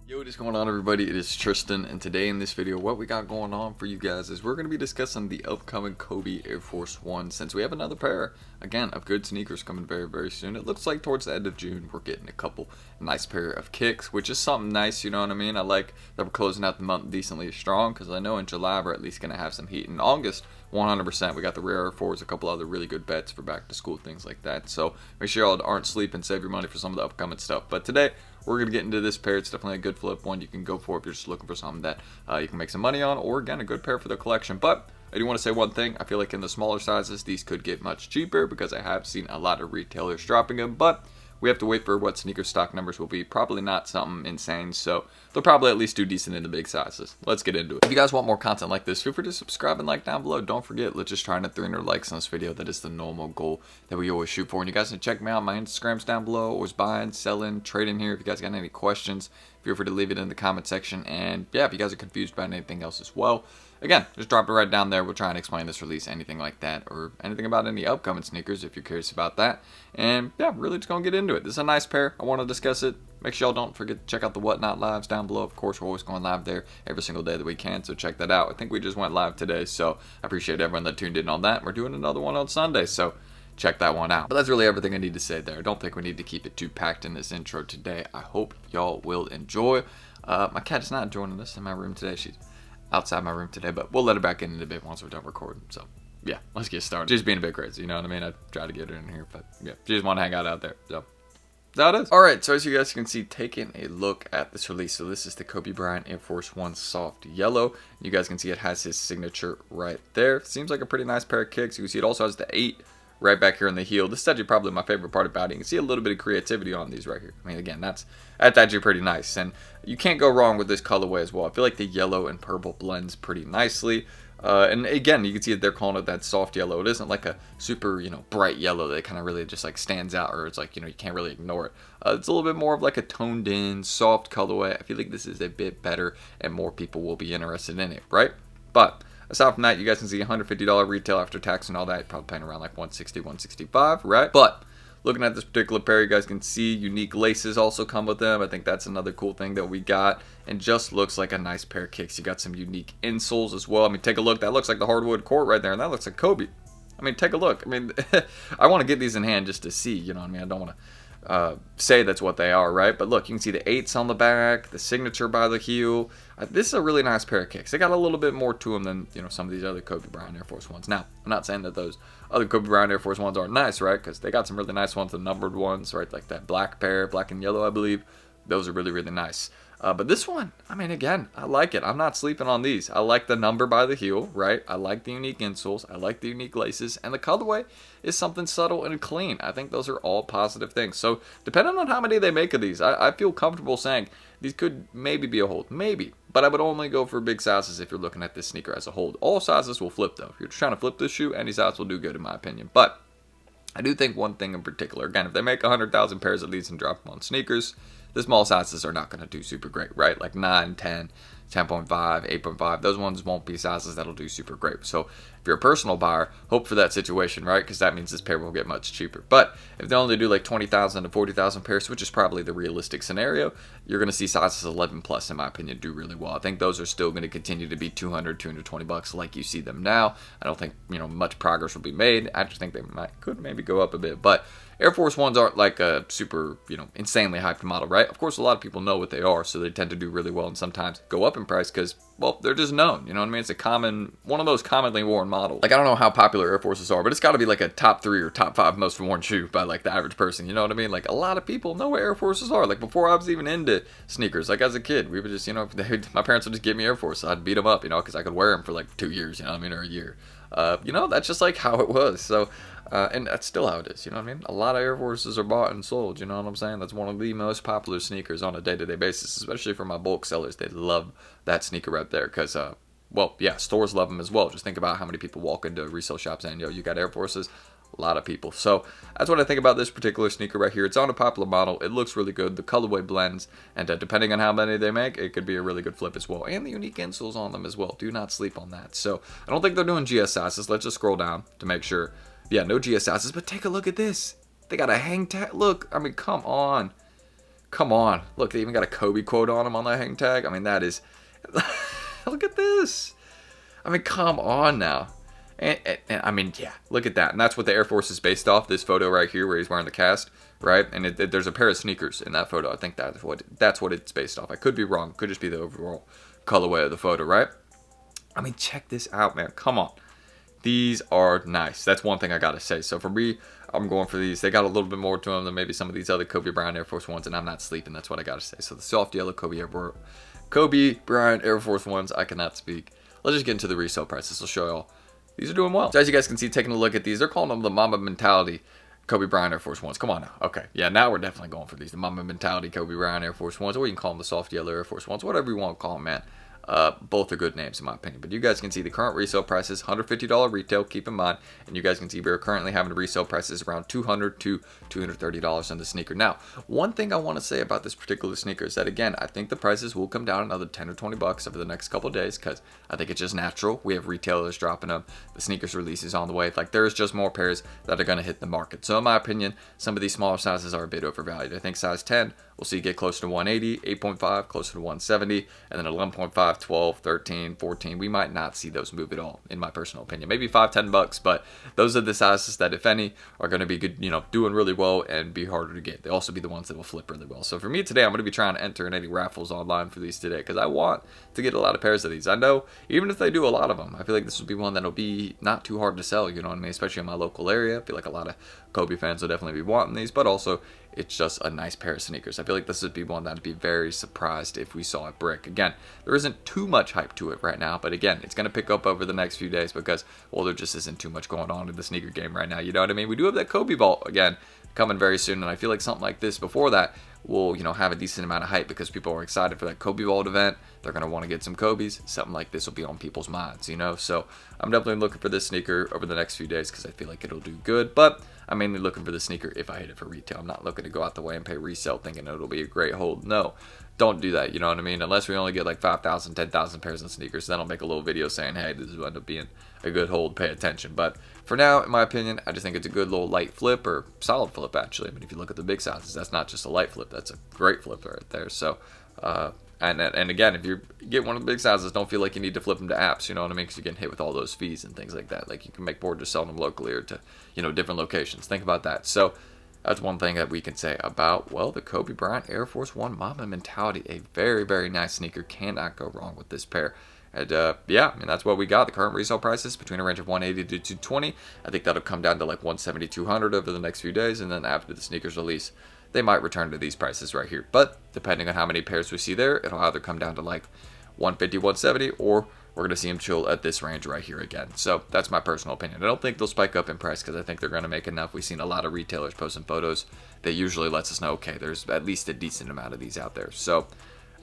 Yo, what is going on, everybody? It is Tristan, and today in this video, what we got going on for you guys is we're going to be discussing the upcoming Kobe Air Force One, since we have another pair, again, of good sneakers coming very, very soon. It looks like towards the end of June, we're getting a couple nice pair of kicks, which is something nice, you know what I mean? I like that we're closing out the month decently strong, because I know in July, we're at least going to have some heat. In August, 100%, we got the rare Air Force, a couple other really good bets for back to school, things like that. So make sure y'all aren't sleeping, save your money for some of the upcoming stuff. But today, we're going to get into this pair. It's definitely a good flip one you can go for if you're just looking for something that you can make some money on, or again, a good pair for the collection. But I do want to say one thing. I feel like in the smaller sizes, these could get much cheaper because I have seen a lot of retailers dropping them. But we have to wait for what sneaker stock numbers will be. Probably not something insane, so they'll probably at least do decent in the big sizes. Let's get into it. If you guys want more content like this, feel free to subscribe and like down below. Don't forget, let's just try and hit 300 likes on this video. That is the normal goal that we always shoot for. And you guys can check me out. My Instagram's down below. Always buying, selling, trading here. If you guys got any questions, feel free to leave it in the comment section. And yeah, if you guys are confused about anything else as well, again, just drop it right down there. We'll try and explain this release, anything like that, or anything about any upcoming sneakers if you're curious about that. And yeah, really just gonna get into it. This is a nice pair. I want to discuss it. Make sure y'all don't forget to check out the Whatnot lives down below. Of course, we're always going live there every single day that we can, so check that out. I think we just went live today, so I appreciate everyone that tuned in on that. We're doing another one on Sunday, so check that one out. But that's really everything I need to say there. I don't think we need to keep it too packed in this intro today. I hope y'all will enjoy. My cat is not joining us in my room today. She's outside my room today, but we'll let her back in a bit once we're done recording. So yeah, let's get started. She's being a bit crazy, you know what I mean? I try to get her in here, but yeah, she just want to hang out there. So that's how it is. All right, so as you guys can see, taking a look at this release. So this is the Kobe Bryant Air Force One soft yellow. You guys can see it has his signature right there. Seems like a pretty nice pair of kicks. You can see it also has the 8 right back here in the heel. This is actually probably my favorite part about it. You can see a little bit of creativity on these right here. I mean, again, that's actually pretty nice, and you can't go wrong with this colorway as well. I feel like the yellow and purple blends pretty nicely. And again, you can see that they're calling it that soft yellow. It isn't like a super, bright yellow that kind of really just like stands out, or it's like, you can't really ignore it. It's a little bit more of like a toned in, soft colorway. I feel like this is a bit better and more people will be interested in it, right? But aside from that, you guys can see $150 retail after tax and all that. Probably paying around like $160, $165, right? But looking at this particular pair, you guys can see unique laces also come with them. I think that's another cool thing that we got. And just looks like a nice pair of kicks. You got some unique insoles as well. I mean, take a look. That looks like the hardwood court right there. And that looks like Kobe. I mean, take a look. I mean, I want to get these in hand just to see. You know what I mean? I don't want to say that's what they are, right? But look, you can see the 8s on the back, the signature by the heel. This is a really nice pair of kicks. They got a little bit more to them than some of these other Kobe Bryant Air Force Ones. Now, I'm not saying that those other Kobe Bryant Air Force Ones aren't nice, right? Because they got some really nice ones, the numbered ones, right? Like that black pair, black and yellow, I believe. Those are really, really nice. But this one, I mean, again, I like it. I'm not sleeping on these. I like the number by the heel, right? I like the unique insoles. I like the unique laces. And the colorway is something subtle and clean. I think those are all positive things. So depending on how many they make of these, I feel comfortable saying these could maybe be a hold. Maybe. But I would only go for big sizes if you're looking at this sneaker as a hold. All sizes will flip, though. If you're trying to flip this shoe, any size will do good, in my opinion. But I do think one thing in particular, again, if they make 100,000 pairs of these and drop them on sneakers, the small sizes are not going to do super great, right? Like 9, 10, 10.5, 8.5. Those ones won't be sizes that'll do super great. So if you're a personal buyer, hope for that situation, right? Because that means this pair will get much cheaper. But if they only do like 20,000 to 40,000 pairs, which is probably the realistic scenario, you're going to see sizes 11 plus, in my opinion, do really well. I think those are still going to continue to be 200, 220 bucks like you see them now. I don't think, much progress will be made. I just think they could maybe go up a bit. But Air Force Ones aren't like a super, insanely hyped model, right? Of course, a lot of people know what they are, so they tend to do really well and sometimes go up in price because, well, they're just known. You know what I mean? It's one of those commonly worn models. Like, I don't know how popular Air Forces are, but it's got to be like a top 3 or top 5 most worn shoe by like the average person. You know what I mean? Like, a lot of people know what Air Forces are. Like, before I was even into sneakers, like as a kid, we would just, my parents would just give me Air Force. So I'd beat them up, because I could wear them for like 2 years, or a year. That's just like how it was. So, and that's still how it is, A lot of Air Forces are bought and sold, you know what I'm saying? That's one of the most popular sneakers on a day-to-day basis, especially for my bulk sellers. They love that sneaker right there because, stores love them as well. Just think about how many people walk into resale shops and, you got Air Forces. A lot of people. So that's what I think about this particular sneaker right here. It's on a popular model. It looks really good. The colorway blends, and depending on how many they make, it could be a really good flip as well. And the unique insoles on them as well. Do not sleep on that. So I don't think they're doing GS sizes. Let's just scroll down to make sure. Yeah, no GS sizes, but take a look at this. They got a hang tag. Look, I mean, come on. come on. Look, they even got a Kobe quote on them on that hang tag. I mean, that is... Look at this. I mean, come on now. And I mean, yeah, look at that. And that's what the Air Force is based off, this photo right here where he's wearing the cast, right? And there's a pair of sneakers in that photo. I think that's what it's based off. I could be wrong. Could just be the overall colorway of the photo, right? I mean, check this out, man. Come on. These are nice. That's one thing I got to say. So for me, I'm going for these. They got a little bit more to them than maybe some of these other Kobe Bryant Air Force Ones, and I'm not sleeping. That's what I got to say. So the soft yellow Kobe Bryant Air Force Ones, I cannot speak. Let's just get into the resale prices. I'll show y'all. These are doing well. So as you guys can see, taking a look at these, they're calling them the Mamba Mentality Kobe Bryant Air Force Ones. Come on now. Okay. Yeah, now we're definitely going for these. The Mamba Mentality Kobe Bryant Air Force Ones, or you can call them the soft yellow Air Force Ones, whatever you want to call them, man. Both are good names in my opinion. But you guys can see the current resale prices, $150 retail, keep in mind. And you guys can see we're currently having resale prices around $200 to $230 on the sneaker. Now, one thing I want to say about this particular sneaker is that, again, I think the prices will come down another 10 or 20 bucks over the next couple of days, because I think it's just natural. We have retailers dropping them. The sneakers release is on the way. Like, there's just more pairs that are going to hit the market. So in my opinion, some of these smaller sizes are a bit overvalued. I think size 10, we'll see get closer to 180, 8.5 closer to 170, and then 11.5, 12, 13, 14. We might not see those move at all, in my personal opinion. Maybe $5, $10, but those are the sizes that, if any, are going to be good, doing really well and be harder to get. They also be the ones that will flip really well. So for me today, I'm going to be trying to enter in any raffles online for these today, because I want to get a lot of pairs of these. I know even if they do a lot of them, I feel like this will be one that'll be not too hard to sell, you know what I mean? Especially in my local area. I feel like a lot of Kobe fans will definitely be wanting these, but also it's just a nice pair of sneakers. I feel like this would be one that I'd be very surprised if we saw at Brick. Again, there isn't too much hype to it right now, but again, it's going to pick up over the next few days because, well, there just isn't too much going on in the sneaker game right now. You know what I mean? We do have that Kobe vault, again, coming very soon, and I feel like something like this before that will, have a decent amount of hype because people are excited for that Kobe vault event. They're going to want to get some Kobe's. Something like this will be on people's minds, So I'm definitely looking for this sneaker over the next few days because I feel like it'll do good, but I'm mainly looking for the sneaker if I hit it for retail. I'm not looking to go out the way and pay resale thinking it'll be a great hold. No, don't do that, you know what I mean? Unless we only get like 5,000, 10,000 pairs of sneakers, then I'll make a little video saying, hey, this will end up being a good hold, pay attention. But for now, in my opinion, I just think it's a good little light flip, or solid flip actually. I mean, if you look at the big sizes, that's not just a light flip, that's a great flip right there. So, and again, if you get one of the big sizes, don't feel like you need to flip them to apps, you know what I mean? Because you're getting hit with all those fees and things like that. Like, you can make more just selling them locally or to, different locations. Think about that. So that's one thing that we can say about, well, the Kobe Bryant Air Force One Mamba Mentality. A very, very nice sneaker. Cannot go wrong with this pair. And yeah, I mean, that's what we got. The current resale prices between a range of 180 to 220. I think that'll come down to like 170, 200 over the next few days. And then after the sneakers release, they might return to these prices right here. But depending on how many pairs we see there, it'll either come down to like 150, 170, or we're going to see them chill at this range right here again. So that's my personal opinion. I don't think they'll spike up in price because I think they're going to make enough. We've seen a lot of retailers posting photos that usually lets us know, okay, there's at least a decent amount of these out there. So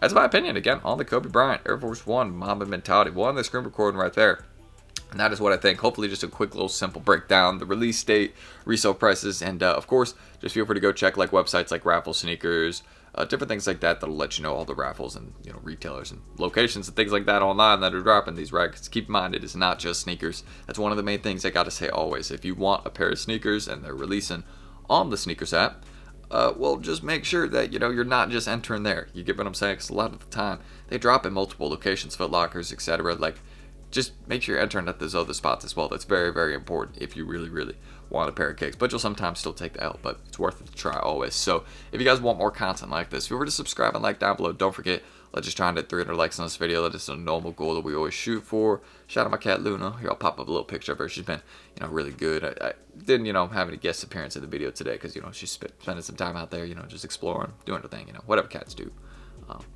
that's my opinion, again, on the Kobe Bryant Air Force One Mamba Mentality. Well, on the screen recording right there. And that is what I think. Hopefully just a quick little simple breakdown, the release date, resale prices, and of course, just feel free to go check like websites like Raffle Sneakers, different things like that that'll let you know all the raffles and retailers and locations and things like that online that are dropping these, right? Because keep in mind, it is not just sneakers. That's one of the main things I got to say always. If you want a pair of sneakers and they're releasing on the sneakers app, well, just make sure that you're not just entering there. You get what I'm saying? Because a lot of the time they drop in multiple locations, Foot Lockers, etc. Like, just make sure you're entering at those other spots as well. That's very, very important if you really, really want a pair of kicks. But you'll sometimes still take the L, but it's worth it to try always. So if you guys want more content like this, feel free to subscribe and like down below. Don't forget, let's just try and hit 300 likes on this video. That is a normal goal that we always shoot for. Shout out my cat Luna. Here, I'll pop up a little picture of her. She's been, really good. I didn't, have any guest appearance in the video today because, she's spending some time out there, just exploring, doing her thing, whatever cats do.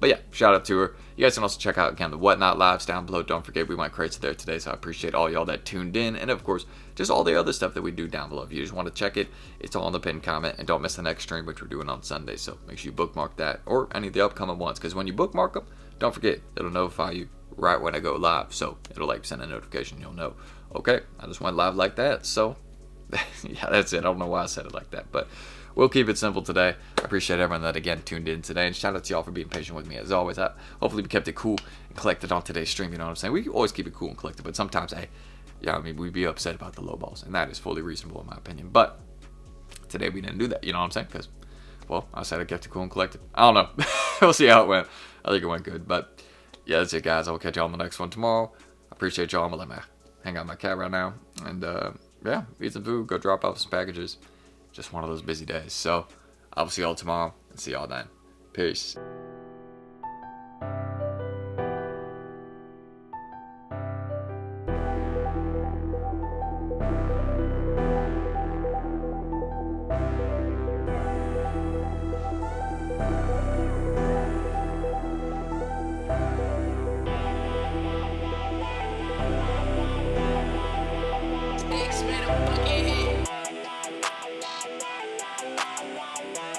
But yeah, shout out to her. You guys can also check out, again, the Whatnot Lives down below. Don't forget, we went crazy there today, so I appreciate all y'all that tuned in. And of course, just all the other stuff that we do down below. If you just want to check it, it's all in the pinned comment. And don't miss the next stream, which we're doing on Sunday. So make sure you bookmark that, or any of the upcoming ones. Because when you bookmark them, don't forget, it'll notify you right when I go live. So it'll send a notification, you'll know, okay, I just went live like that. So yeah, that's it. I don't know why I said it like that, but we'll keep it simple today. I appreciate everyone that, again, tuned in today. And shout out to y'all for being patient with me, as always. Hopefully we kept it cool and collected on today's stream, you know what I'm saying? We always keep it cool and collected, but sometimes, hey, we'd be upset about the low balls. And that is fully reasonable in my opinion. But today we didn't do that, you know what I'm saying? Because well, I said I kept it cool and collected. I don't know. We'll see how it went. I think it went good. But yeah, that's it, guys. I will catch y'all on the next one tomorrow. I appreciate y'all. I'm going to let hang out my cat right now. And yeah, eat some food. Go drop off some packages. Just one of those busy days. So I will see y'all tomorrow and see y'all then. Peace.